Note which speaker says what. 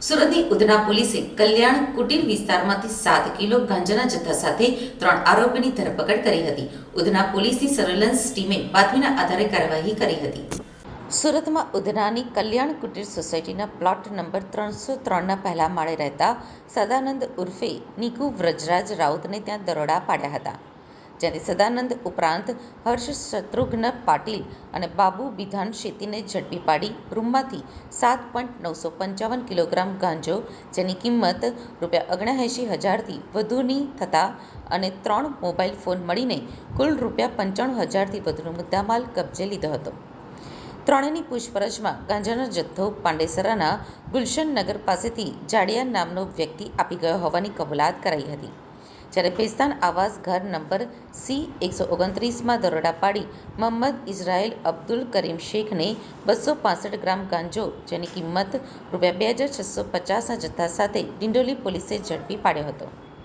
Speaker 1: સુરતની ઉધના પોલીસે કલ્યાણ કુટીર વિસ્તારમાંથી 7 કિલો ગાંજાના જથ્થા સાથે 3 આરોપીની ધરપકડ કરી હતી. ઉધના પોલીસની સર્વેલન્સ ટીમે બાતમીના આધારે કાર્યવાહી કરી હતી. સુરતમાં ઉધનાની કલ્યાણ કુટીર સોસાયટીના પ્લોટ નંબર 303ના પહેલા માળે રહેતા સદાનંદ ઉર્ફે નિકુ વ્રજરાજ રાઉતને ત્યાં દરોડા પાડ્યા હતા. જ્યાંથી સદાનંદ ઉપરાંત હર્ષ શત્રુઘ્ન પાટીલ અને બાબુ બિધાન શેતીને ઝડપી પાડી રૂમમાંથી 7.955 કિલોગ્રામ ગાંજો, જેની કિંમત ₹79,000થી વધુની થતા અને 3 મોબાઈલ ફોન મળીને કુલ ₹95,000થી વધુનો મુદ્દામાલ કબજે લીધો હતો. ત્રણેયની પૂછપરછમાં ગાંજાનો જથ્થો પાંડેસરાના ગુલશનનગર પાસેથી જાડિયા નામનો વ્યક્તિ આપી ગયો હોવાની કબૂલાત કરાઈ હતી. જ્યારે ભેસ્તાન આવાસ ઘર નંબર C129માં દરોડા પાડી મોહમ્મદ ઇઝરાઇલ અબ્દુલ કરીમ શેખને 265 ગ્રામ ગાંજો, જેની કિંમત ₹2,650ના જથ્થા સાથે ડિંડોલી પોલીસે ઝડપી પાડ્યો હતો.